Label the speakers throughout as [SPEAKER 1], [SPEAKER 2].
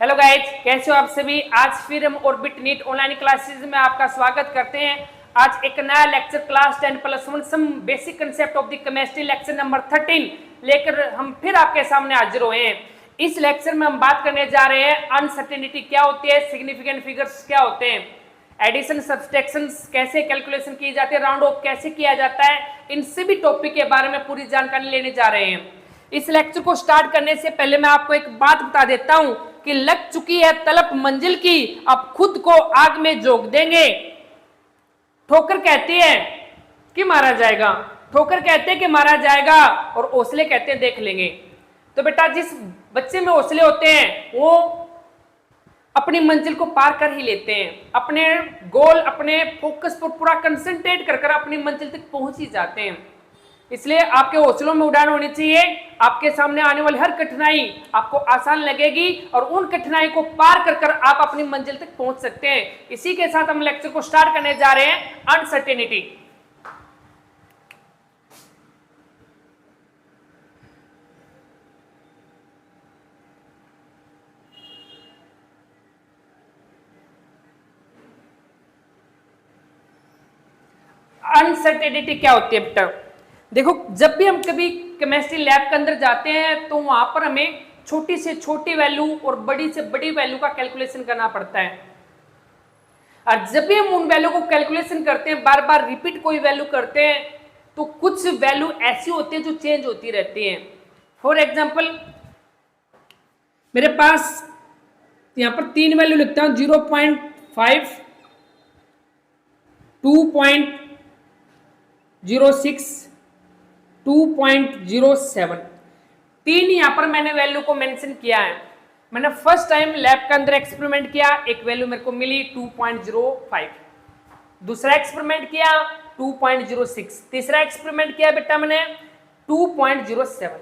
[SPEAKER 1] Hello guys, कैसे हो आप सभी। आज फिर हम ऑर्बिट नीट ऑनलाइन क्लासेस में आपका स्वागत करते हैं। आज एक नया lecture class 10+1 some basic concept of the chemistry lecture number 13 लेकर हम फिर आपके सामने हाजिर हुए हैं। इस लेक्चर में हम बात करने जा रहे हैं अनसर्टेनिटी क्या होती है, सिग्निफिकेंट फिगर्स क्या होते हैं, एडिशन सब्सट्रैक्शन कैसे कैलकुलेशन की जाती है, राउंड ऑफ कैसे किया जाता है, इन सभी टॉपिक के बारे में पूरी जानकारी लेने जा रहे हैं। इस लेक्चर को स्टार्ट करने से पहले मैं आपको एक बात बता देता हूं कि लग चुकी है तलब मंजिल की, अब खुद को आग में झोंक देंगे। ठोकर कहती है कि मारा जाएगा, ठोकर कहते हैं कि मारा जाएगा, और हौसले कहते हैं देख लेंगे। तो बेटा, जिस बच्चे में हौसले होते हैं वो अपनी मंजिल को पार कर ही लेते हैं, अपने गोल, अपने फोकस पर पूरा कंसंट्रेट कर अपनी मंजिल तक पहुंच ही जाते हैं। इसलिए आपके हौसलों में उड़ान होनी चाहिए। आपके सामने आने वाली हर कठिनाई आपको आसान लगेगी और उन कठिनाई को पार कर आप अपनी मंजिल तक पहुंच सकते हैं। इसी के साथ हम लेक्चर को स्टार्ट करने जा रहे हैं अनसर्टेनिटी। अनसर्टेनिटी क्या होती है बेटा? देखो, जब भी हम कभी केमिस्ट्री लैब के अंदर जाते हैं तो वहां पर हमें छोटी से छोटी वैल्यू और बड़ी से बड़ी वैल्यू का कैलकुलेशन करना पड़ता है। और जब भी हम उन वैल्यू को कैलकुलेशन करते हैं, बार बार रिपीट कोई वैल्यू करते हैं, तो कुछ वैल्यू ऐसी होती है जो चेंज होती रहती है। फॉर एग्जाम्पल, मेरे पास यहां पर 3 वैल्यू लिखता हूं, 0.5, 2.06, 2.07, 3 यहां पर मैंने वैल्यू को मेंशन किया है। मैंने फर्स्ट टाइम लैब के अंदर एक्सपेरिमेंट किया, एक वैल्यू मेरे को मिली 2.05, दूसरा एक्सपेरिमेंट किया 2.06, तीसरा एक्सपेरिमेंट किया बेटा मैंने 2.07।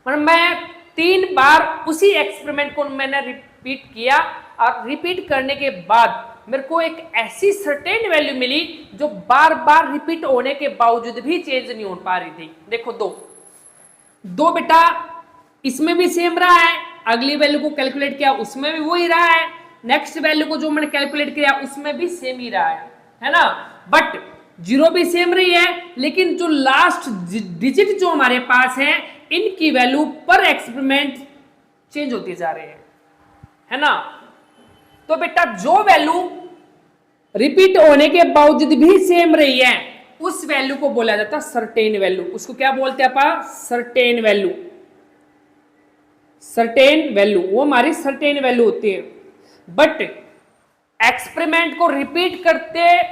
[SPEAKER 1] मतलब मैं 3 बार उसी एक्सपेरिमेंट को मैंने रिपीट किया, और रिपीट करने के बाद मेरे को एक ऐसी सर्टेन वैल्यू मिली जो बार बार रिपीट होने के बावजूद भी चेंज नहीं हो पा रही थी। देखो, दो बेटा इसमें भी सेम रहा है, अगली वैल्यू को कैलकुलेट किया उसमें भी वही रहा है, नेक्स्ट वैल्यू को जो मैंने कैलकुलेट किया उसमें भी सेम ही रहा है ना। बट जीरो भी सेम रही है, लेकिन जो लास्ट डिजिट जो हमारे पास है, इनकी वैल्यू पर एक्सपेरिमेंट चेंज होती जा रही है ना। तो बेटा, जो वैल्यू रिपीट होने के बावजूद भी सेम रही है, उस वैल्यू को बोला जाता है सर्टेन वैल्यू। उसको क्या बोलते हैं अपन? Certain value. सर्टेन वैल्यू वो हमारी सर्टेन वैल्यू होती है। बट एक्सपेरिमेंट को रिपीट करते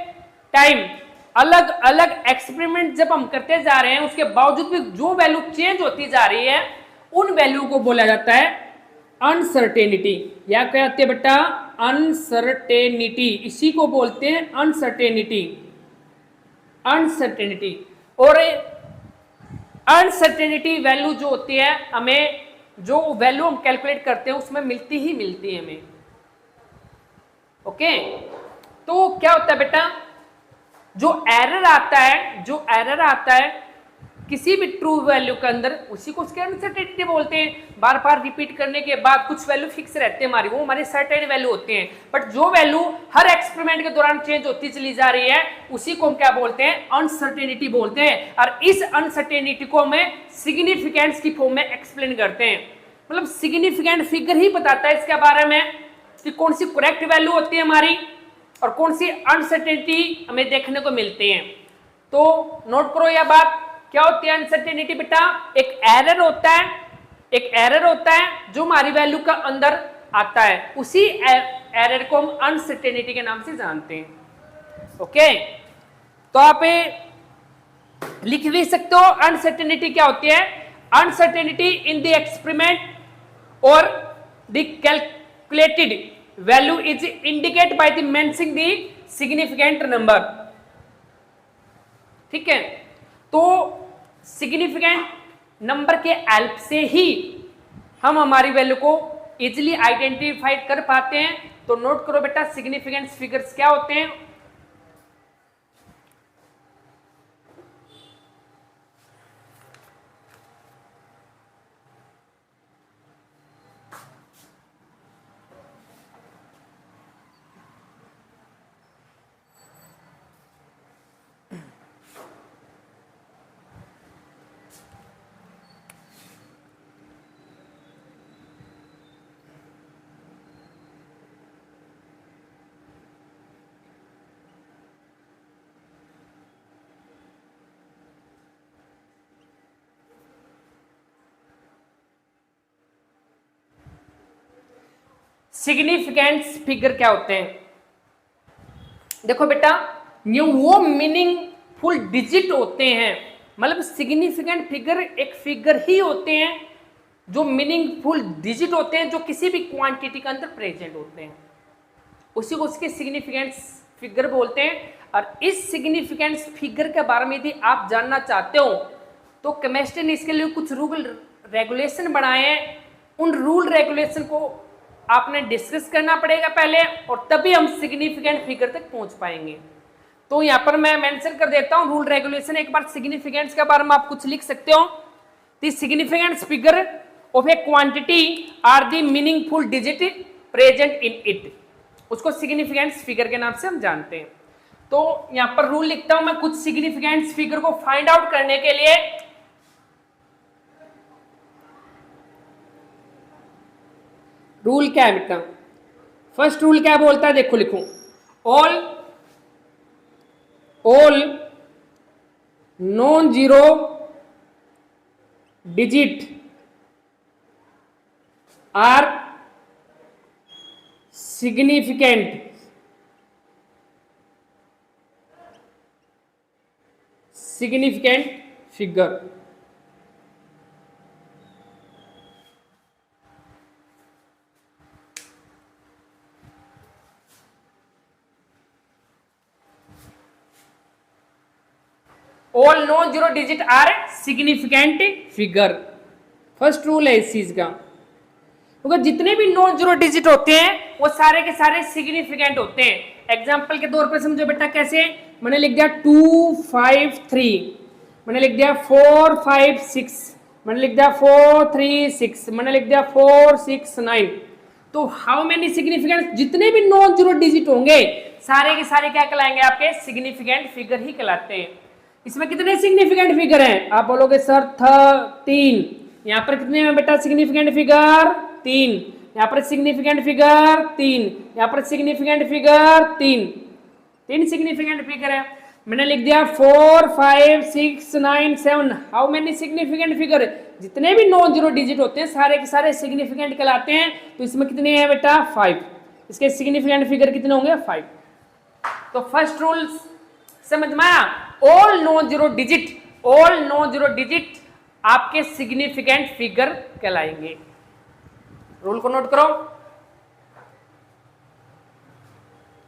[SPEAKER 1] टाइम अलग अलग एक्सपेरिमेंट जब हम करते जा रहे हैं, उसके बावजूद भी जो वैल्यू चेंज होती जा रही है, उन वैल्यू को बोला जाता है अनसर्टेनिटी। या क्या कहते हैं बेटा? अनसर्टेनिटी। इसी को बोलते हैं अनसर्टेनिटी। अनसर्टेनिटी और अनसर्टेनिटी वैल्यू जो होती है, हमें जो वैल्यू हम कैलकुलेट करते हैं उसमें मिलती ही मिलती है हमें। ओके, तो क्या होता है बेटा, जो एरर आता है किसी भी ट्रू वैल्यू के अंदर, उसी को उसके अनसर्टेनिटी बोलते हैं। बार बार रिपीट करने के बाद कुछ वैल्यू फिक्स रहते हैं हमारी, वो हमारी सर्टेन वैल्यू होती हैं। बट जो वैल्यू हर एक्सपेरिमेंट के दौरान चेंज होती चली जा रही है, उसी को हम क्या बोलते हैं? अनसर्टेनिटी बोलते हैं। और इस अनसर्टेनिटी को हमें सिग्निफिकेंस की फॉर्म में एक्सप्लेन करते हैं। मतलब सिग्निफिकेंट फिगर ही बताता है इसके बारे में कि कौन सी करेक्ट वैल्यू होती है हमारी और कौन सी अनसर्टेनिटी हमें देखने को मिलती है। तो नोट करो यह बात, क्या होती है अनसर्टेनिटी बेटा? एक एरर होता है जो हमारी वैल्यू का अंदर आता है, उसी एरर को हम अनसर्टेनिटी के नाम से जानते हैं। ओके, तो आप लिख भी सकते हो अनसर्टेनिटी क्या होती है। अनसर्टेनिटी इन द एक्सपेरिमेंट और the calculated value is indicate by the mentioning the significant number. ठीक है, तो सिग्निफिकेंट नंबर के हेल्प से ही हम हमारी वैल्यू को इजीली आइडेंटिफाई कर पाते हैं। तो नोट करो बेटा, सिग्निफिकेंट फिगर्स क्या होते हैं। सिग्निफिकेंट फिगर क्या होते हैं? देखो बेटा, ये वो मीनिंगफुल डिजिट होते हैं, मतलब सिग्निफिकेंट फिगर एक फिगर ही होते हैं जो मीनिंगफुल डिजिट होते हैं, जो किसी भी क्वांटिटी के अंदर प्रेजेंट होते हैं, उसी को उसके सिग्निफिकेंट फिगर बोलते हैं। और इस सिग्निफिकेंट फिगर के बारे में यदि आप जानना चाहते हो तो केमिस्ट्री ने इसके लिए कुछ रूल रेगुलेशन बनाए हैं। उन रूल रेगुलेशन को आपने डिस्कस करना पड़ेगा पहले, और तभी हम सिग्निफिकेंट फिगर तक पहुंच पाएंगे। तो यहां पर मैं मेंशन कर देता हूं रूल रेगुलेशन, एक बार सिग्निफिकेंस के बारे में आप कुछ लिख सकते हो। The significance figure of a quantity are the meaningful digit present in it, उसको सिग्निफिकेंस फिगर के नाम से हम जानते हैं। तो यहां पर रूल लिखता हूं मैं कुछ सिग्निफिकेंस फिगर को फाइंड आउट करने के लिए। रूल क्या है बेटा? फर्स्ट रूल क्या बोलता है, देखो लिखो, all non zero digit are significant figure. All non zero digit are significant figure, first rule है इस चीज का। क्योंकि जितने भी नॉन जीरो डिजिट होते हैं वो सारे के सारे सिग्निफिकेंट होते हैं। एग्जांपल के तौर पर समझो बेटा, कैसे? मैंने लिख दिया 253, मैंने लिख दिया 456, मैंने लिख दिया 436, मैंने लिख दिया 469। तो हाउ मेनी सिग्निफिकेंट, जितने भी नॉन जीरो डिजिट होंगे सारे के सारे क्या कहलाएंगे? आपके सिग्निफिकेंट फिगर ही कहलाते हैं। इसमें कितने सिग्निफिकेंट फिगर हैं? आप बोलोगे सर 3। यहां पर कितने हैं बेटा सिग्निफिकेंट फिगर? 3। यहां पर सिग्निफिकेंट फिगर 3, यहां पर सिग्निफिकेंट फिगर 3 सिग्निफिकेंट फिगर है। मैंने लिख दिया 4 5 6 9 7। How many significant figure? जितने भी नॉन जीरो डिजिट होते हैं सारे के सारे सिग्निफिकेंट कहलाते हैं। तो इसमें कितने हैं बेटा? 5। इसके सिग्निफिकेंट फिगर कितने होंगे? 5। तो फर्स्ट रूल समझ में आया? ऑल नॉन जीरो डिजिट आपके सिग्निफिकेंट फिगर कहलाएंगे। रूल को नोट करो।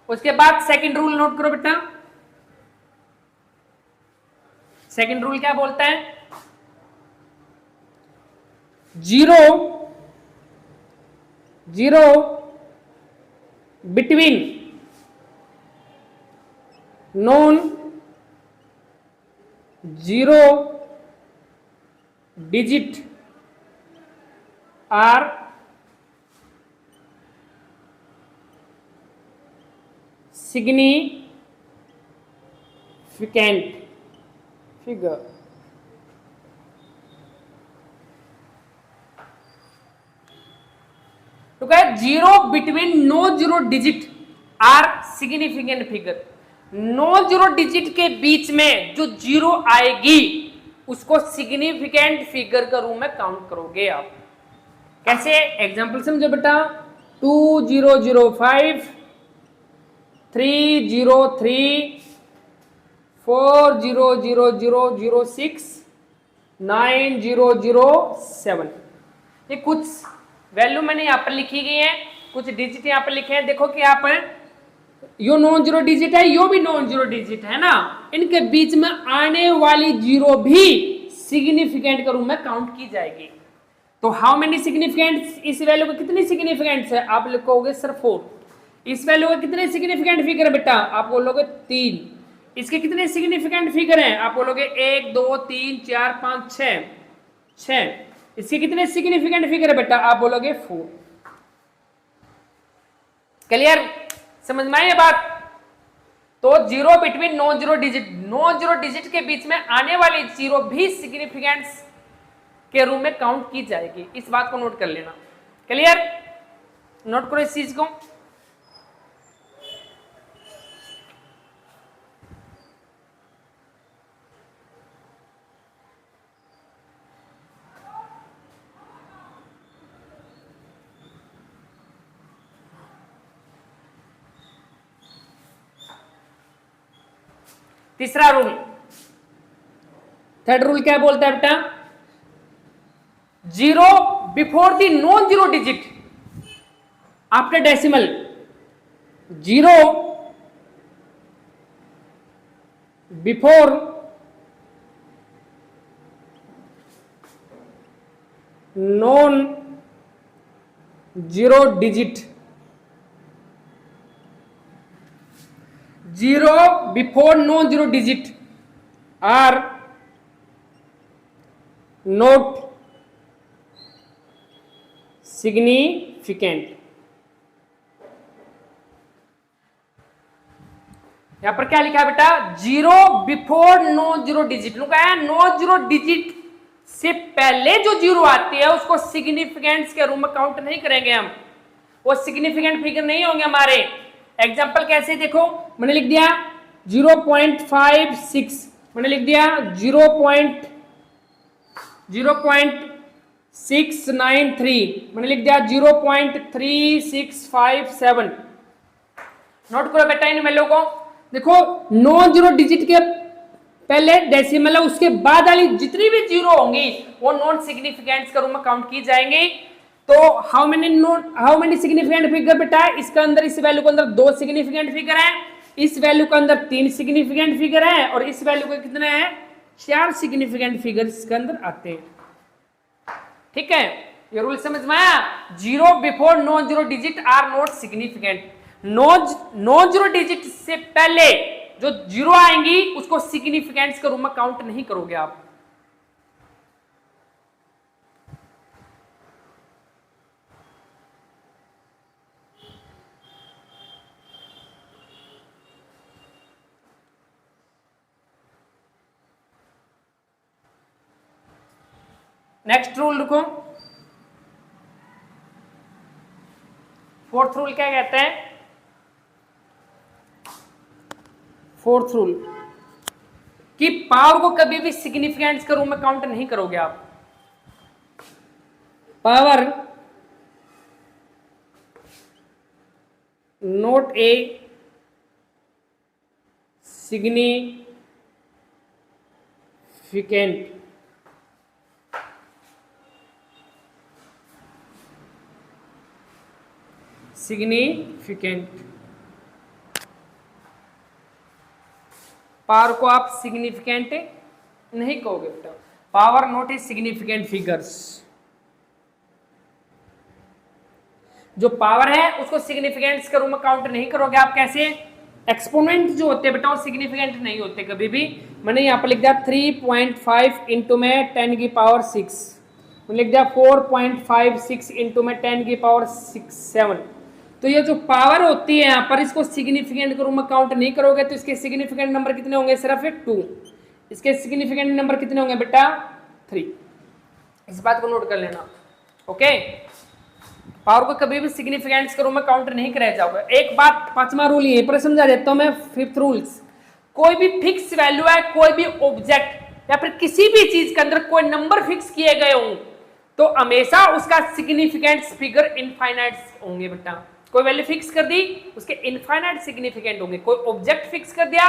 [SPEAKER 1] उसके बाद सेकंड रूल नोट करो बेटा। सेकंड रूल क्या बोलता है? Zero between non zero digit are significant figure. तो क्या? Zero between no zero digit are significant figure. No zero digit के बीच में जो जीरो आएगी उसको सिग्निफिकेंट फिगर के रूप में काउंट करोगे आप। कैसे? एग्जांपल समझो बेटा, 2005 303 400006 9007। ये कुछ वैल्यू मैंने यहां पर लिखी गई है, कुछ डिजिट यहां पर लिखे हैं। देखो कि यहाँ पर यो नॉन जीरो डिजिट है, यो भी नॉन जीरो डिजिट है ना, इनके बीच में आने वाली जीरो भी सिग्निफिकेंट के रूप में काउंट की जाएगी। तो हाउ मेनी सिग्निफिकेंट? इस वैल्यू को कितनी सिग्निफिकेंट है? आप लिखोगे सर 4। इस वैल्यू का कितने सिग्निफिकेंट फिगर है बेटा? आप बोलोगे 3। इसके कितने सिग्निफिकेंट फिगर हैं? आप बोलोगे 1 2 3 4 5 6। इसके कितने सिग्निफिकेंट फिगर है बेटा? आप बोलोगे 4। क्लियर? समझ में आई ये बात? तो zero between non zero digit के बीच में आने वाली जीरो भी सिग्निफिकेंस के रूप में काउंट की जाएगी। इस बात को नोट कर लेना। क्लियर? नोट करो इस चीज को। तीसरा रूल, थर्ड रूल क्या बोलता है बेटा, zero before the non zero digit after decimal, zero before non zero digit, zero before non zero digit are not significant. यहां पर क्या लिखा है बेटा, zero before non zero digit, non zero digit से पहले जो जीरो आती है उसको सिग्निफिकेंट्स के रूप में काउंट नहीं करेंगे हम, वो सिग्निफिकेंट फिगर नहीं होंगे हमारे। एग्जांपल कैसे देखो, मैंने लिख दिया 0.56, मैंने लिख दिया 0.693, मैंने लिख दिया 0.3657। नोट करो बेटा इन वैल्यू को। देखो नॉन जीरो डिजिट के पहले डेसिमल है, उसके बाद वाली जितनी भी जीरो होंगी वो नॉन सिग्निफिकेंट्स के रूप में काउंट की जाएंगी। तो हाउ मेनी सिग्निफिकेंट फिगर बेटा, इसके अंदर, इस वैल्यू के अंदर 2 सिग्निफिकेंट फिगर है, इस वैल्यू के अंदर 3 सिग्निफिकेंट फिगर है, और इस वैल्यू के कितने हैं, 4 सिग्निफिकेंट फिगर इसके अंदर आते हैं। ठीक है, ये रूल समझ में आया। Zero before non zero digit are not significant, non zero digit से पहले जो जीरो आएंगी उसको सिग्निफिकेंट्स के रूप में काउंट नहीं करोगे आप। नेक्स्ट रूल लिखो, फोर्थ रूल क्या कहते हैं, फोर्थ रूल कि पावर को कभी भी सिग्निफिकेंट्स के रूप में काउंट नहीं करोगे आप। Power not a significant, significant power को आप सिग्निफिकेंट नहीं कहोगे बेटा, power not a significant figures. जो पावर है उसको सिग्निफिकेंट्स के रूप में काउंट नहीं करोगे आप। कैसे, एक्सपोनेंट जो होते हैं बेटा वो सिग्निफिकेंट नहीं होते कभी भी। मैंने यहाँ पर लिख दिया 3.5 इंटू में 10 की पावर 6, मैंने लिख दिया 4.56 इंटू में 10 की पावर 7। तो ये जो पावर होती है यहाँ पर, इसको सिग्निफिकेंट के रूप में काउंट नहीं करोगे तो इसके सिग्निफिकेंट नंबर कितने होंगे, सिर्फ 2। इसके सिग्निफिकेंट नंबर कितने होंगे बेटा, 3। इस बात को नोट कर लेना। ओके, पावर को कभी भी सिग्निफिकेंट्स के रूप में काउंट नहीं कराया जाओगे। एक बात, 5वां रूल ये पर समझा देता हूं मैं। 5th रूल्स, कोई भी फिक्स वैल्यू है, कोई भी ऑब्जेक्ट या फिर किसी भी चीज के अंदर कोई नंबर फिक्स किए गए हों तो हमेशा उसका सिग्निफिकेंट्स फिगर इनफाइनाइट होंगे बेटा। कोई वैल्यू फिक्स कर दी उसके इनफाइनाइट सिग्निफिकेंट होंगे, कोई ऑब्जेक्ट फिक्स कर दिया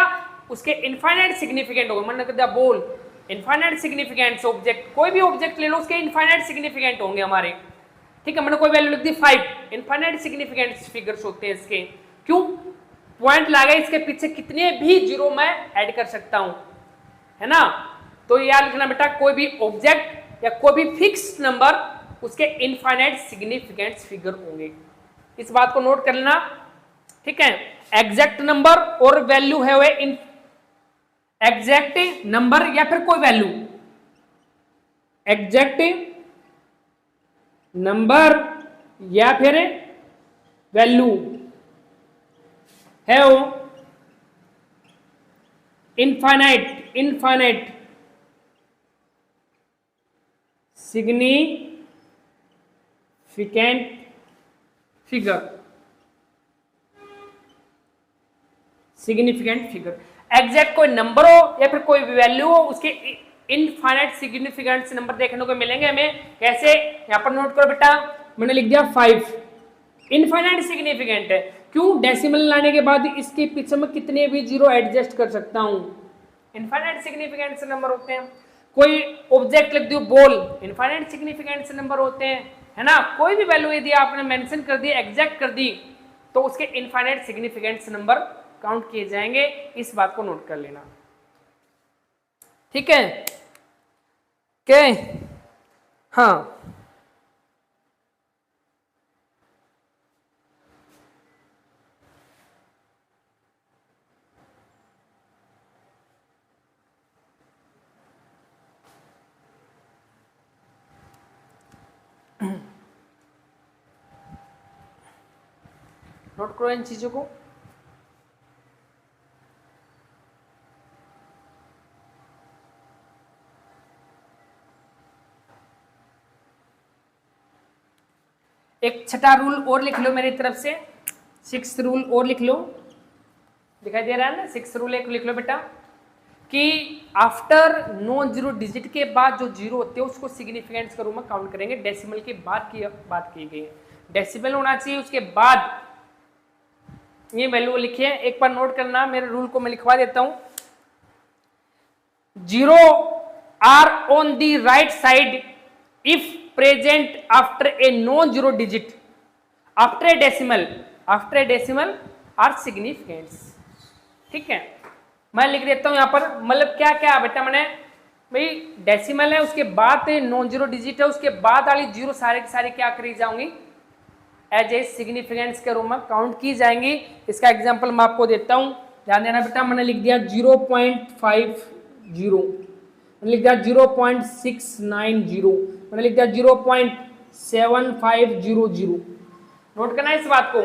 [SPEAKER 1] उसके इनफाइनाइट सिग्निफिकेंट होंगे। मैंने कर दिया बोल इनफाइनाइट सिग्निफिकेंट्स ऑब्जेक्ट, कोई भी ऑब्जेक्ट ले लो उसके इनफाइनाइट सिग्निफिकेंट होंगे हमारे। ठीक है, मैंने कोई वैल्यू लिख दी 5, इनफाइनाइट सिग्निफिकेंट्स फिगर्स होते हैं इसके। क्यों, पॉइंट लगा इसके पीछे कितने भी जीरो मैं ऐड कर सकता हूं, है ना। तो याद लिखना बेटा, कोई भी ऑब्जेक्ट या कोई भी फिक्स नंबर उसके इनफाइनाइट सिग्निफिकेंट्स फिगर होंगे। इस बात को नोट कर लेना। ठीक है, एग्जैक्ट नंबर और वैल्यू है वे एग्जैक्ट नंबर या फिर कोई वैल्यू, एग्जैक्ट नंबर या फिर वैल्यू है वो infinite significant figure, significant figure. Exact कोई नंबर हो या फिर कोई वैल्यू हो, उसके इनफाइनाइट सिग्निफिकेंट नंबर देखने को मिलेंगे हमें। कैसे, यहां पर नोट करो बेटा, मैंने लिख दिया 5, इनफाइनाइट सिग्निफिकेंट है। क्यों, डेसिमल लाने के बाद इसके पीछे में कितने भी जीरो एडजस्ट कर सकता हूं, इनफाइनाइट सिग्निफिकेंस नंबर होते हैं। कोई ऑब्जेक्ट लिख दियो बॉल, इनफाइनाइट सिग्निफिकेंस नंबर होते हैं, है ना। कोई भी वैल्यू यदि आपने मेंशन कर दी, एग्जैक्ट कर दी, तो उसके इनफाइनाइट सिग्निफिकेंस नंबर काउंट किए जाएंगे। इस बात को नोट कर लेना, ठीक है। के हाँ, नोट करो इन चीजों को। एक छठा रूल और लिख लो मेरी तरफ से, 6th रूल और लिख लो, दिखाई दे रहा है ना। 6th रूल एक लिख लो बेटा, कि आफ्टर नॉन जीरो डिजिट के बाद जो जीरो होते हैं उसको सिग्निफिकेंस के रूप में काउंट करेंगे। डेसिमल के बाद की बात की गई है, डेसिमल होना चाहिए, उसके बाद ये वैल्यू लिखिए। एक बार नोट करना, मेरे रूल को मैं लिखवा देता हूं। Zero are on the right side if present after a non zero digit after a decimal are significance, ठीक है। मैं लिख देता हूं यहां पर, मतलब क्या क्या बेटा, मैंने भाई डेसिमल है, उसके बाद नॉन जीरो डिजिट है, उसके बाद वाली जीरो सारे की सारी क्या करी जाऊंगी, एज ए सिग्निफिकेंस के रूप में काउंट की जाएंगी। इसका एग्जांपल मैं आपको देता हूं, ध्यान देना बेटा। मैंने लिख दिया 0.50, मैंने लिख दिया 0.690, मैंने लिख दिया 0.7500। नोट करना इस बात को।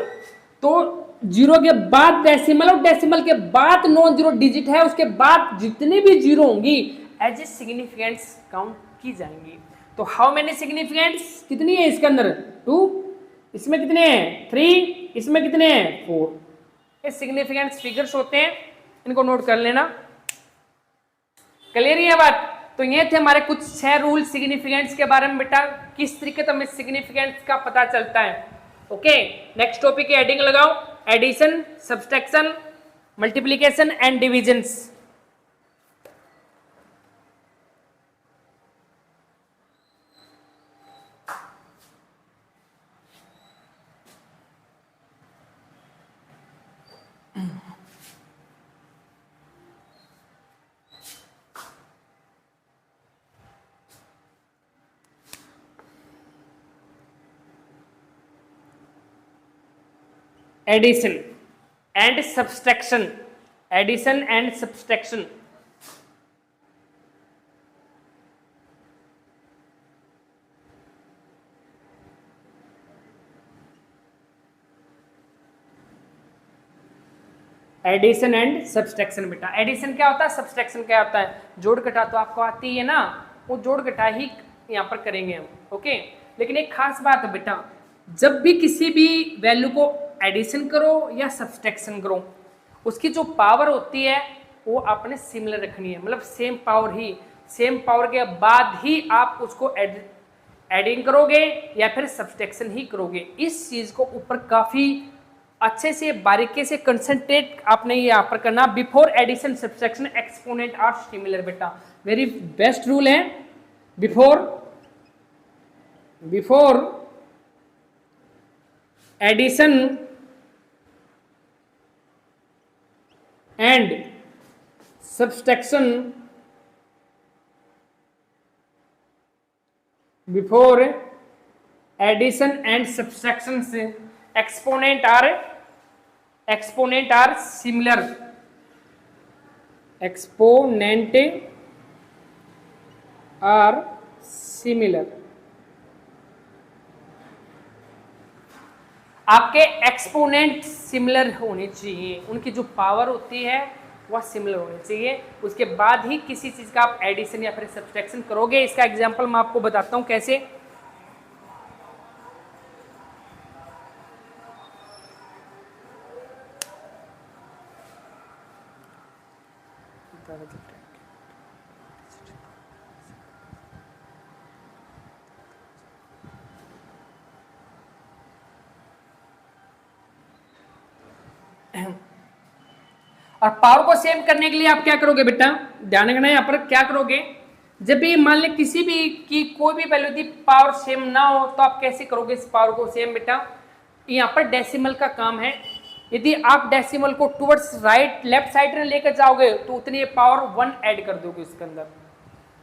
[SPEAKER 1] तो जीरो के बाद डेसिमल और डेसिमल के बाद नॉन जीरो डिजिट है, उसके बाद जितनी भी जीरो होंगी एज ए सिग्निफिकेंस काउंट की जाएंगी। तो हाउ मेनी सिग्निफिकेंस कितनी है इसके अंदर, 2, इसमें कितने हैं 3, इसमें कितने हैं 4। ये सिग्निफिकेंस फिगर्स होते हैं, इनको नोट कर लेना। क्लियर है बात। तो ये थे हमारे कुछ 6 रूल सिग्निफिकेंस के बारे में बेटा, किस तरीके से हमें सिग्निफिकेंस का पता चलता है। ओके, नेक्स्ट टॉपिक है एडिंग लगाओ, addition, subtraction, multiplication and divisions. Addition and subtraction, addition and subtraction. Addition and subtraction बेटा, एडिशन क्या होता है, सब्सट्रैक्शन क्या होता है। जोड़ घटा तो आपको आती है ना, वो जोड़ घटा ही यहाँ पर करेंगे हम। ओके, लेकिन एक खास बात है बेटा, जब भी किसी भी वैल्यू को एडिशन करो या सब्सट्रैक्शन करो, उसकी जो पावर होती है वो आपने सिमिलर रखनी है, मतलब सेम पावर ही, सेम पावर के बाद ही आप उसको एडिंग करोगे या फिर सब्सट्रैक्शन ही करोगे। इस चीज को ऊपर काफी अच्छे से बारीकी से कंसंट्रेट आपने यहाँ पर करना। Before addition subtraction exponent are similar बेटा, वेरी बेस्ट रूल है। Before addition and subtraction, before addition and subtraction से exponent are similar, exponent are similar. आपके एक्सपोनेंट सिमिलर होने चाहिए, उनकी जो पावर होती है वह सिमिलर होनी चाहिए, उसके बाद ही किसी चीज का आप एडिशन या फिर सब्सट्रैक्शन करोगे। इसका एग्जांपल मैं आपको बताता हूं कैसे। और पावर को सेम करने के लिए आप क्या करोगे बेटा, ध्यान रखना है यहाँ पर क्या करोगे, जब भी मान ले किसी भी की कोई भी वैल्यू यदि पावर सेम ना हो तो आप कैसे करोगे इस पावर को सेम बेटा, यहाँ पर डेसिमल का काम है, यदि आप डेसिमल को टुवर्ड्स राइट लेफ्ट साइड में लेकर जाओगे तो उतनी पावर 1 ऐड कर दोगे उसके अंदर।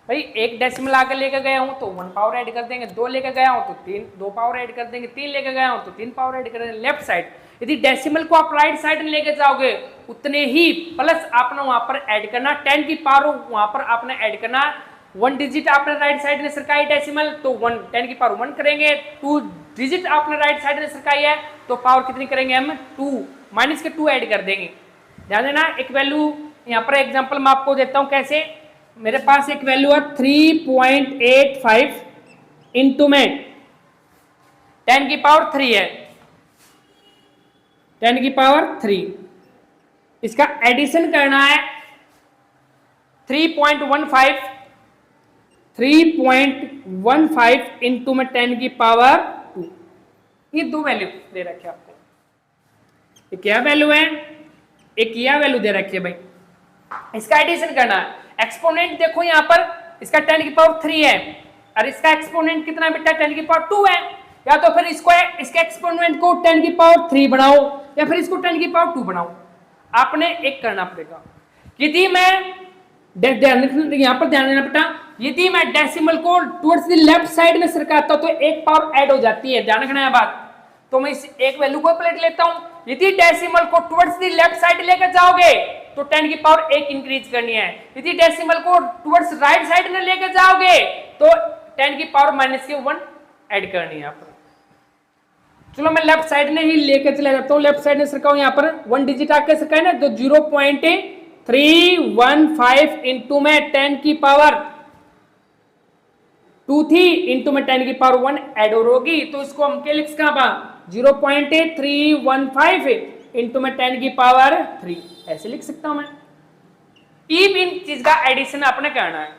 [SPEAKER 1] भाई एक डेसिमल आकर लेकर गया हूँ तो 1 पावर ऐड कर देंगे, 2 लेकर गया हूँ तो 2 पावर ऐड कर देंगे, 3 लेकर गया हूँ तो 3 पावर ऐड कर देंगे लेफ्ट साइड। यदि डेसिमल को आप राइट साइड में लेकर जाओगे उतने ही प्लस आपने वहां पर ऐड करना 10 की पावर, वहां पर आपने ऐड करना 1 डिजिट आपने राइट साइड ने सरकाई डेसिमल तो 1 10 की पावर 1 करेंगे, 2 डिजिट आपने राइट साइड ने सरकाई है तो पावर कितनी करेंगे हम 2 माइनस के 2 ऐड कर देंगे। ध्यान देना एक वैल्यू यहाँ पर एग्जांपल मैं आपको देता हूँ कैसे, मेरे पास एक वैल्यू है 3.85 इंटू में 10 की पावर 3 है, 10 की पावर 3, इसका एडिशन करना है 3.15 इंटू में 10 की पावर 2। ये दो वैल्यू दे रखे आपको, एक क्या वैल्यू है एक यह वैल्यू दे रखी है भाई, इसका एडिशन करना है। एक्सपोनेंट देखो यहाँ पर इसका 10 की पावर 3 है और इसका एक्सपोनेंट कितना बेटा 10 की पावर 2 है, या तो फिर इसको इसके एक्सपोनेंट को 10 की पावर 3 बनाओ या फिर इसको 10 की पावर 2 बनाओ, आपने एक करना पड़ेगा। यदि मैं यहाँ पर ध्यान देना बेटा, यदि मैं डेसिमल को टुवर्ड्स द लेफ्ट साइड में सरकाता हूं तो एक पावर ऐड हो जाती है, ध्यान रखना है बात। तो मैं इस एक वैल्यू को प्लेट लेता हूं, यदि डेसिमल को टुवर्ड्स द लेफ्ट साइड लेकर जाओगे तो 10 की पावर 1 इंक्रीज करनी है, यदि डेसिमल को टुवर्ड्स राइट साइड में लेकर जाओगे तो 10 की पावर माइनस के 1 ऐड करनी है यहाँ पर। चलो मैं लेफ्ट साइड ने ही लेकर चला जाता हूँ, लेफ्ट साइड ने सरकाऊं यहाँ पर 1 डिजिट आके सरकाए ना तो 0.315 इंटू में 10 की पावर 2 थी इंटू में 10 की पावर 1 ऐड होगी, तो इसको हम क्या लिख सकते 0.315 इंटू में 10 की पावर 3 ऐसे लिख सकता हूं मैं। ईब इन चीज का एडिशन आपने करना है,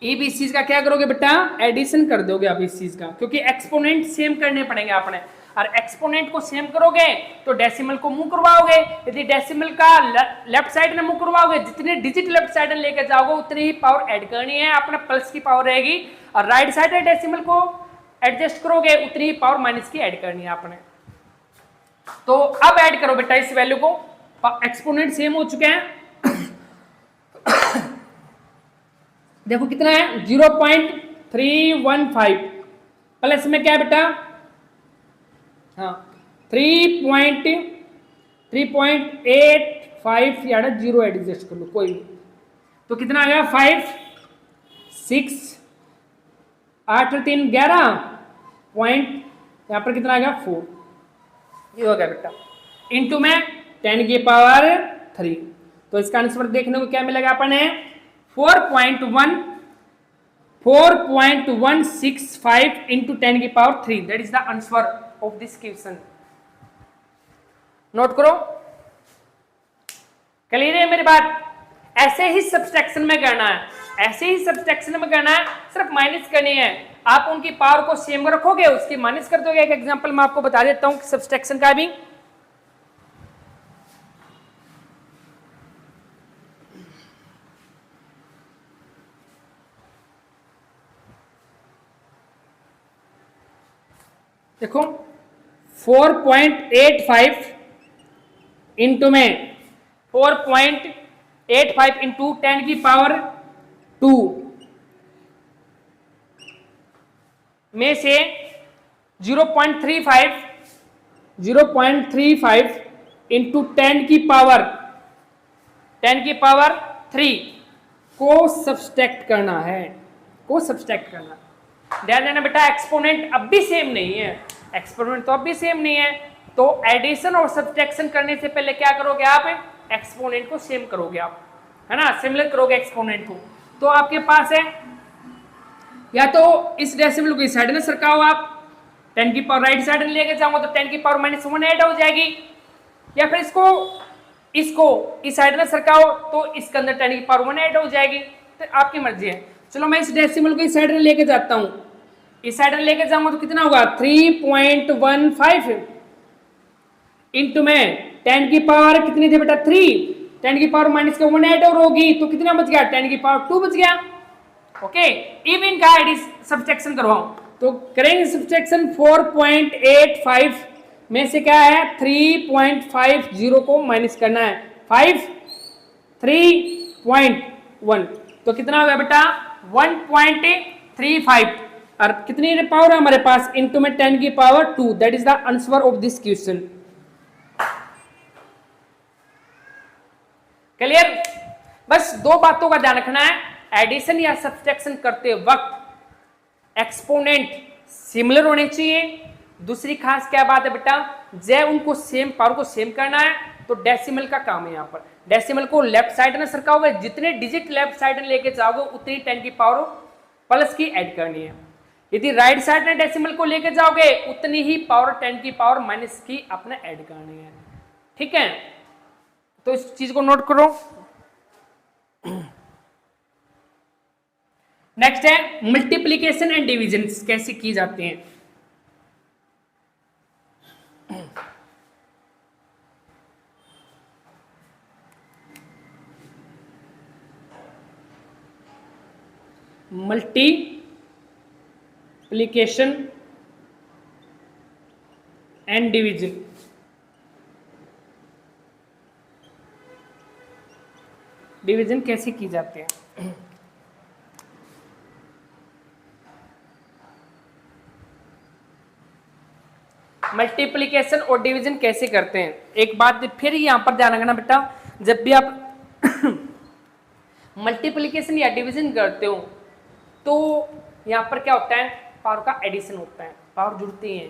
[SPEAKER 1] ईब इस चीज का क्या करोगे बेटा एडिशन कर दोगे आप इस चीज का, क्योंकि एक्सपोनेंट सेम करने पड़ेंगे आपने, और एक्सपोनेंट को सेम करोगे तो डेसिमल को मूव करवाओगे, यदि डेसिमल का लेफ्ट साइड में मूव करवाओगे जितने डिजिट लेफ्ट साइड में लेकर जाओगे उतनी ही पावर ऐड करनी है, अपने प्लस की पावर रहेगी, और राइट साइड में डेसिमल को एडजस्ट करोगे उतनी ही पावर माइनस की ऐड करनी है आपने। तो अब ऐड करो बेटा इस वैल्यू को, एक्सपोनेंट सेम हो चुके हैं देखो कितना है 0.315 प्लस में क्या है बेटा हाँ 3.85 या 0 एडजस्ट कर लो कोई भी, तो कितना आ गया 5 6 8 3 11 पॉइंट यहाँ पर कितना आ गया 4, ये हो गया बेटा इंटू में 10 की पावर 3। तो इसका आंसर देखने को क्या मिलेगा अपन है 4.165 इंटू 10 की power 3, that is the answer of this question. Note करो, क्लियर है मेरी बात। ऐसे ही सब्सट्रैक्शन में करना है, ऐसे ही सब्सट्रैक्शन में करना है, सिर्फ माइनस करनी है, आप उनकी पावर को सेम रखोगे उसकी माइनस कर दोगे। एक एग्जांपल मैं आपको बता देता हूं सब्सट्रैक्शन का भी। देखो 4.85 इंटू में 4.85 इंटू 10 की पावर 2 में से 0.35 इंटू 10 की पावर 3 को सब्सट्रैक्ट करना है, को सब्सट्रैक्ट करना। ध्यान देना बेटा एक्सपोनेंट अब भी सेम नहीं है, एक्सपोनेंट तो अब भी सेम नहीं है, तो एडिशन और सब्सट्रैक्शन करने से पहले क्या करोगे आप एक्सपोनेंट को सेम करोगे आप, है ना, सिमिलर करोगे एक्सपोनेंट को। तो आपके पास है या तो इस डेसिमल को इस साइड में सरकाओ आप, 10 की पावर राइट साइड में लेके जाऊंगा तो 10 की पावर -1 ऐड हो जाएगी, या फिर इसको इस साइड में सरकाओ तो इसके अंदर 10 की पावर 1 ऐड हो जाएगी, तो आपकी मर्जी है। चलो मैं इस डेसिमल को इस साइड में लेके जाता हूं, इस साइड में लेके जाऊंगा तो कितना होगा 3.15 इंटू में 10 की पावर कितनी थी बेटा 3, 10 की पावर माइनस का 1 ऐड और होगी तो कितना बच गया, 10 की पावर 2 बच गया। ओके, इवन का सब्ट्रैक्शन करवाऊं तो करेंगे सब्ट्रैक्शन 4.85 में से क्या है 3.50 को माइनस करना है 3.1 तो कितना हो गया बेटा 1.35 और कितनी पावर है हमारे पास इनटू में 10 की power 2 that is the answer of this question. Clear? बस दो बातों का ध्यान रखना है, एडिशन या सब्ट्रैक्शन करते वक्त एक्सपोनेंट सिमिलर होने चाहिए। दूसरी खास क्या बात है बेटा, जब उनको सेम पावर को सेम करना है तो डेसिमल का काम है। यहाँ पर डेसिमल को लेफ्ट साइड में सरकाओगे, जितने डिजिट लेफ्ट साइड में लेके जाओगे उतनी 10 की पावर प्लस की ऐड करनी है। यदि राइट साइड में डेसिमल को लेके जाओगे उतनी ही पावर 10 की पावर माइनस की अपने ऐड करनी है। ठीक है, तो इस चीज को नोट करो। नेक्स्ट है मल्टीप्लीकेशन एंड डिवीजन कैसे की जाते हैं। मल्टीप्लीकेशन एंड डिवीजन डिवीजन कैसे की जाते हैं। मल्टीप्लीकेशन और डिवीजन कैसे करते हैं, एक बात फिर यहां पर ध्यान रखना बेटा, जब भी आप मल्टीप्लीकेशन या डिवीजन करते हो तो यहां पर क्या होता है, पावर का एडिशन होता है, पावर जुड़ती है।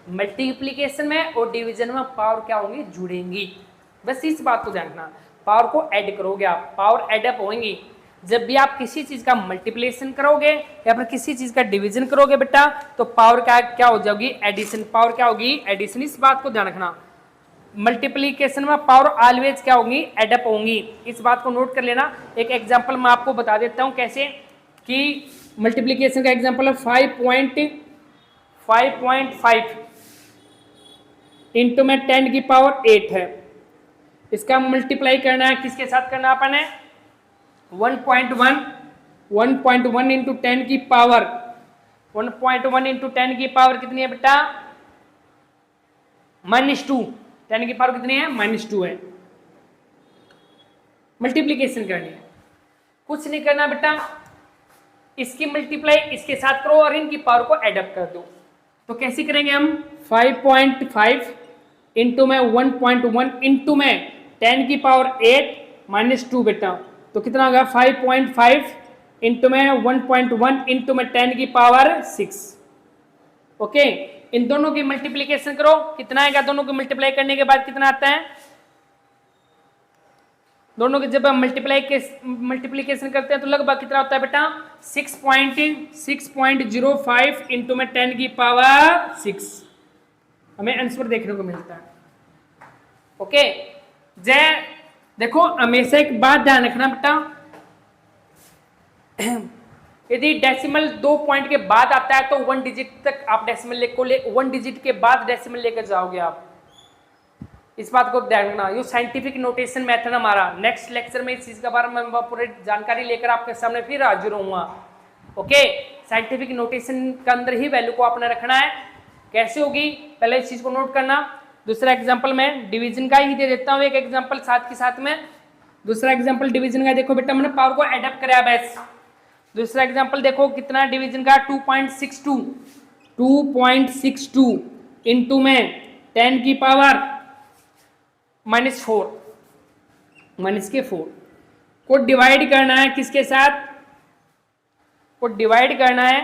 [SPEAKER 1] मल्टीप्लीकेशन में और डिवीजन में पावर क्या होंगी, जुड़ेंगी। बस इस बात को ध्यान रखना, पावर को ऐड करोगे आप, पावर एडअप होंगी। जब भी आप किसी चीज का मल्टीप्लिकेशन करोगे या फिर किसी चीज का डिवीजन करोगे बेटा तो पावर क्या हो जाएगी, एडिशन। पावर क्या होगी, एडिशन। इस बात को ध्यान रखना, मल्टीप्लिकेशन में पावर ऑलवेज क्या होंगी, एडअप होंगी। इस बात को नोट कर लेना। एक एग्जांपल मैं आपको बता देता हूं कैसे, कि मल्टीप्लिकेशन का एग्जांपल है 5.5 इंटू में 10 की पावर 8 है। इसका मल्टीप्लाई करना है, किसके साथ करना अपन है, 1.1 इंटू 10 की पावर 1.1 इंटू 10 की पावर कितनी है बेटा, -2। 10 की पावर कितनी है, -2 है। मल्टीप्लीकेशन करनी है, कुछ नहीं करना बेटा, इसकी मल्टीप्लाई इसके साथ करो और इनकी पावर को एडअप कर दो। तो कैसे करेंगे हम, 5.5 इंटू में 1.1 इंटू में 10 की पावर 8 -2 बेटा, तो कितना होगा 5.5 इंटू में 1.1 इंटू में 10 की पावर 6। ओके, इन दोनों की मल्टीप्लीकेशन करो, कितना आएगा, दोनों को मल्टीप्लाई करने के बाद कितना आता है, दोनों के जब हम मल्टीप्लीकेशन करते हैं तो लगभग कितना होता है बेटा, 6.05 इंटू में 10 की पावर 6 हमें आंसर देखने को मिलता है। ओके, जय देखो हमेशा एक बात ध्यान रखना बेटा, यदि डेसिमल 2 पॉइंट के बाद आता है तो 1 डिजिट तक आप डेसिमल को 1 डिजिट के बाद डेसिमल लेकर जाओगे आप, इस बात को ध्यान रखना। ये साइंटिफिक नोटेशन मेथड हमारा, नेक्स्ट लेक्चर में इस चीज के बारे में पूरी जानकारी लेकर आपके सामने फिर हाजिर होऊंगा। ओके, साइंटिफिक नोटेशन के अंदर ही वैल्यू को आपने रखना है। कैसे होगी, पहले इस चीज को नोट करना। दूसरा एग्जांपल मैं डिवीजन का ही दे देता हूं, एक एग्जांपल साथ के साथ में। दूसरा एग्जांपल डिवीजन का देखो बेटा, मैंने पावर को एडअप कराया बस। दूसरा एग्जांपल देखो कितना डिवीजन का, 2.62 इंटू में 10 की पावर -4 को डिवाइड करना है, किसके साथ, को डिवाइड करना है,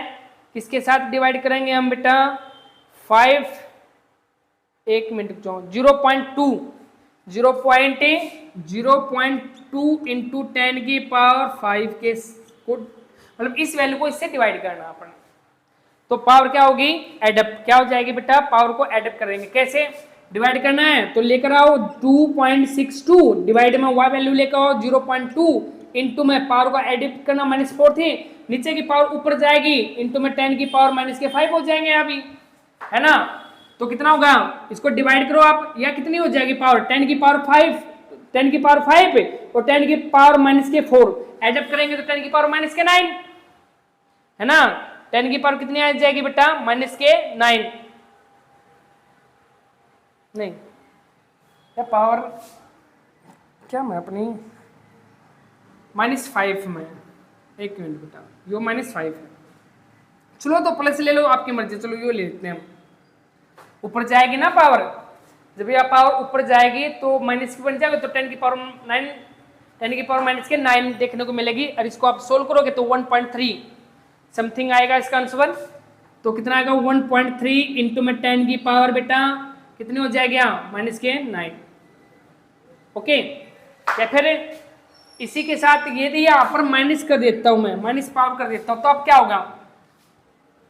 [SPEAKER 1] किसके साथ डिवाइड करेंगे हम बेटा, 5 एक मिनट 0.2 इंटू 10 की पावर 5 के को, मतलब इस वैल्यू को इससे डिवाइड करना अपन, तो पावर क्या होगी, एडअप। क्या हो जाएगी बेटा, पावर को एडअप करेंगे। कैसे डिवाइड करना है, तो लेकर आओ 2.62 डिवाइड में y वैल्यू लेकर आओ 0.2 इंटू में पावर को एडिट करना, -4 थी, नीचे की पावर ऊपर जाएगी, इंटू में 10 की पावर -5 हो जाएंगे अभी, है ना। तो कितना होगा, इसको डिवाइड करो आप, या कितनी हो जाएगी पावर, 10 की पावर 5 10 की पावर 5 और 10 की पावर माइनस के 4 एडअप करेंगे तो 10 की पावर माइनस के 9 है ना। 10 की पावर कितनी आ जाएगी बेटा, माइनस के 9, नहीं क्या पावर, क्या मैं अपनी -5 में, एक मिनट बेटा, यो -5 है, चलो तो प्लस ले लो आपकी मर्जी, चलो यो ले लेते हैं हम, ऊपर जाएगी ना पावर, जब यह पावर ऊपर जाएगी तो माइनस की बन जाएगा, तो 10 की पावर 9, 10 की पावर माइनस के 9 देखने को मिलेगी। और इसको आप सोल्व करोगे तो 1.3 समथिंग आएगा इसका आंसर। तो कितना आएगा 1.3 इंटू में 10 की पावर बेटा कितनी हो जाएगी, माइनस के 9। ओके, या फिर इसी के साथ यदि यहाँ पर माइनस कर देता हूं मैं, माइनस पावर कर देता हूं, तो अब क्या होगा,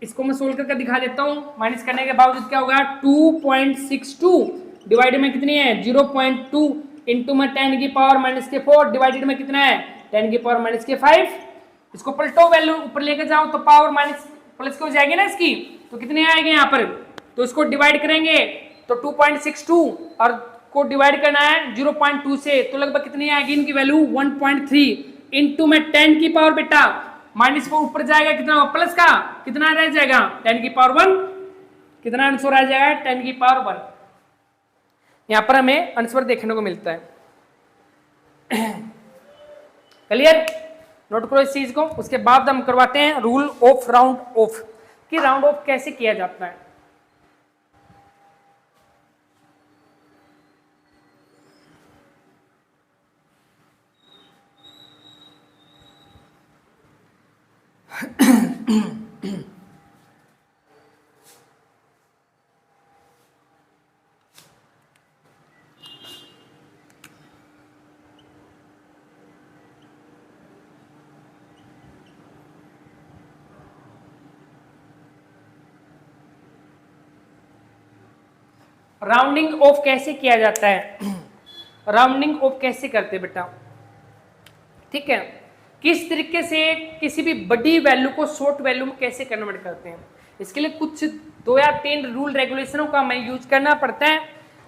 [SPEAKER 1] इसको मैं सोल्व करके दिखा देता हूं। माइनस करने के बावजूद क्या होगा, 2.62 डिवाइड में कितनी है 0.2 इंटू में 10 की पावर माइनस के 4 डिवाइडेड में कितना है 10 की पावर माइनस के 5। इसको पलटो, वैल्यू ऊपर लेकर जाओ तो पावर माइनस प्लस की हो जाएगी ना इसकी, तो कितने आएंगे यहाँ पर, तो इसको डिवाइड करेंगे तो 2.62 और को डिवाइड करना है 0.2 से, तो लगभग कितनी आएगी इनकी वैल्यू 1.3 इंटू में 10 की पावर बेटा माइनस को ऊपर जाएगा कितना प्लस का, कितना रह जाएगा 10 की पावर 1, कितना आंसर आ जाएगा 10 की पावर 1। यहां पर हमें आंसर देखने को मिलता है। क्लियर, नोट करो इस चीज को। उसके बाद हम करवाते हैं रूल ऑफ राउंड ऑफ, कि राउंड ऑफ कैसे किया जाता है। राउंडिंग ऑफ कैसे किया जाता है, राउंडिंग ऑफ कैसे करते हैं बेटा, ठीक है, किस तरीके से किसी भी बड़ी वैल्यू को शॉर्ट वैल्यू में कैसे कन्वर्ट करते हैं। इसके लिए कुछ 2 या 3 रूल रेगुलेशनों का हमें यूज करना पड़ता है,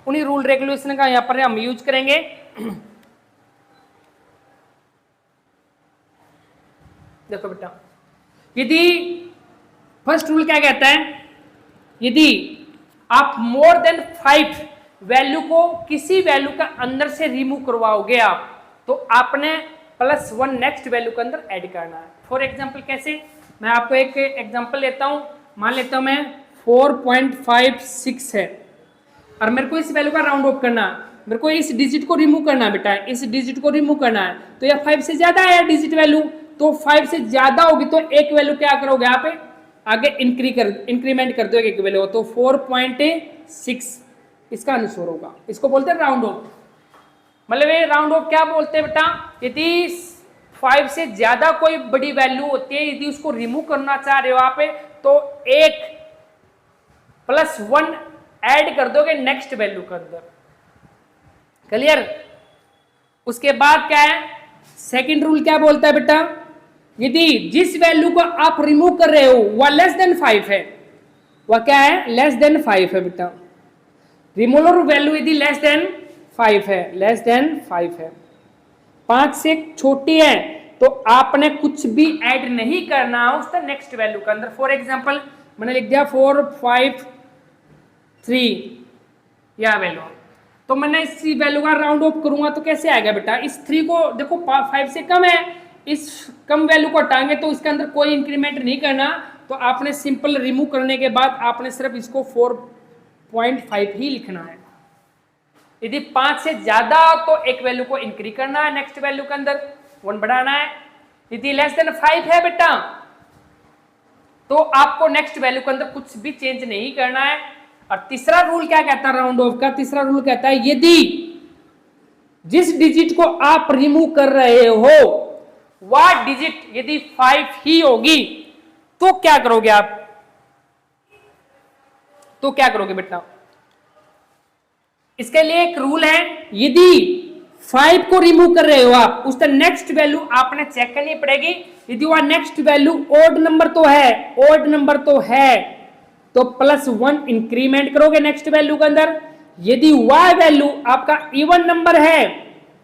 [SPEAKER 1] उन्हीं रूल रेगुलेशन का यहाँ पर हम यूज करेंगे। देखो बेटा, यदि फर्स्ट रूल क्या कहता है, यदि आप मोर देन 5 वैल्यू को किसी वैल्यू का अंदर से रिमूव करवाओगे आप, तो आपने +1 नेक्स्ट वैल्यू के अंदर ऐड करना है। फॉर एग्जांपल कैसे, मैं आपको एक एग्जांपल लेता हूं, मान लेता हूं मैं 4.56 है और मेरे को इस वैल्यू का राउंड ऑफ करना है, मेरे को इस डिजिट को रिमूव करना है बेटा, इस डिजिट को रिमूव करना है, तो यह 5 से ज्यादा है डिजिट वैल्यू, तो 5 से ज्यादा होगी तो एक वैल्यू क्या करोगे आप आगे इंक्रीमेंट कर दो एक वैल्यू, तो 4.6 इसका आंसर होगा। इसको बोलते हैं राउंड ऑफ। मतलब ये राउंड ऑफ क्या बोलते हैं बेटा, यदि 5 से ज्यादा कोई बड़ी वैल्यू होती है, यदि उसको रिमूव करना चाह रहे हो आप, तो एक +1 ऐड कर दोगे नेक्स्ट वैल्यू के अंदर। क्लियर। उसके बाद क्या है, सेकंड रूल क्या बोलता है बेटा, यदि जिस वैल्यू को आप रिमूव कर रहे हो वह लेस देन 5 है, वह क्या है लेस देन 5 है बेटा, रिमूवल वैल्यू यदि लेस देन 5 है, लेस देन 5 है, 5 से छोटी है, तो आपने कुछ भी ऐड नहीं करना उसका नेक्स्ट वैल्यू के अंदर। फॉर एग्जांपल मैंने लिख दिया 453 यह वैल्यू, तो मैंने इस वैल्यू का राउंड ऑफ करूंगा तो कैसे आएगा बेटा, इस 3 को देखो 5 से कम है, इस कम वैल्यू को हटाएंगे तो इसके अंदर कोई इंक्रीमेंट नहीं करना, तो आपने सिंपल रिमूव करने के बाद आपने सिर्फ इसको 4.5 ही लिखना है। यदि 5 से ज्यादा तो एक वैल्यू को इंक्रीज करना है नेक्स्ट वैल्यू के अंदर 1 बढ़ाना है, यदि लेस देन 5 है बेटा तो आपको नेक्स्ट वैल्यू के अंदर कुछ भी चेंज नहीं करना है। और तीसरा रूल क्या कहता है राउंड ऑफ का, तीसरा रूल कहता है यदि जिस डिजिट को आप रिमूव कर रहे हो वह डिजिट यदि 5 ही होगी तो क्या करोगे आप, तो क्या करोगे बेटा, इसके लिए एक रूल है, यदि 5 को रिमूव कर रहे हो आप उसका नेक्स्ट वैल्यू आपने चेक करनी पड़ेगी, यदि वह नेक्स्ट वैल्यू ओड नंबर तो है, ओड नंबर तो है तो +1 इंक्रीमेंट करोगे नेक्स्ट वैल्यू के अंदर, यदि वह वैल्यू आपका इवन नंबर है,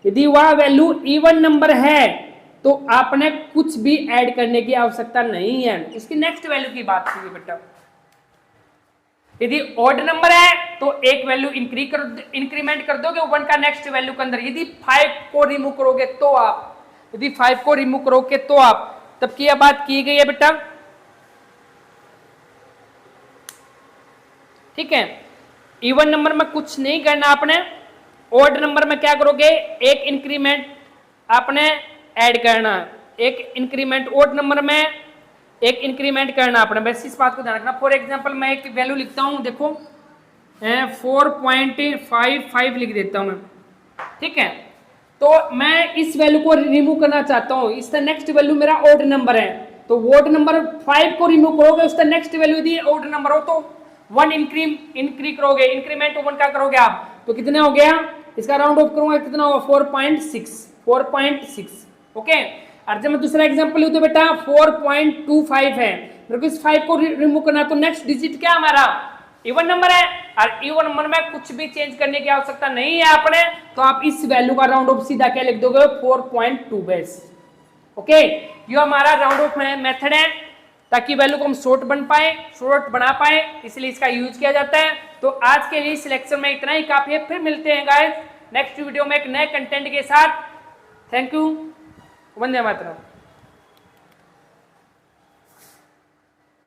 [SPEAKER 1] यदि वह वैल्यू इवन नंबर है तो आपने कुछ भी ऐड करने की आवश्यकता नहीं है। इसकी नेक्स्ट वैल्यू की बात कीजिए बेटा। यदि ऑड नंबर है तो एक वैल्यू इंक्रीमेंट कर दोगे 1 का नेक्स्ट वैल्यू के अंदर। यदि 5 को रिमूव करोगे तो आप, यदि 5 को रिमूव करोगे तो आप, तब की यह बात की गई है बेटा। ठीक है, इवन नंबर में कुछ नहीं करना आपने, ऑड नंबर में क्या करोगे, एक इंक्रीमेंट आपने ऐड करना, एक इंक्रीमेंट ऑड नंबर में एक इंक्रीमेंट करना आपने, बस इस बात को ध्यान रखना। फॉर एग्जांपल मैं एक वैल्यू लिखता हूं, देखो 4.55 लिख देता हूं मैं। ठीक है, तो मैं इस वैल्यू को रिमूव करना चाहता हूं, इसका नेक्स्ट वैल्यू मेरा ऑड नंबर है, तो ऑड नंबर 5 को रिमूव करोगे, उसका नेक्स्ट वैल्यू यदि ऑड नंबर हो तो 1 इंक्री करोगे, इंक्रीमेंट 1 का करोगे आप, तो कितना हो गया, इसका राउंड ऑफ करूंगा कितना होगा 4.6। ओके, और जब मैं दूसरा एग्जांपल लूं तो बेटा 4.25 है, मेरे को इस 5 को रिमूव करना, तो नेक्स्ट डिजिट क्या हमारा इवन नंबर है, और इवन नंबर में कुछ भी चेंज करने की आवश्यकता नहीं है आपने, तो आप इस वैल्यू का राउंड ऑफ सीधा क्या लिख दोगे 4.2 बेस। ओके, ये हमारा राउंड ऑफ मेथड है, ताकि वैल्यू को हम शॉर्ट बना पाए, इसलिए इसका यूज किया जाता है। तो आज के लिए इस लेक्चर में इतना ही काफी है, फिर मिलते हैं गाइस नेक्स्ट वीडियो में एक नए कंटेंट के साथ। Thank you, Vande Mataram.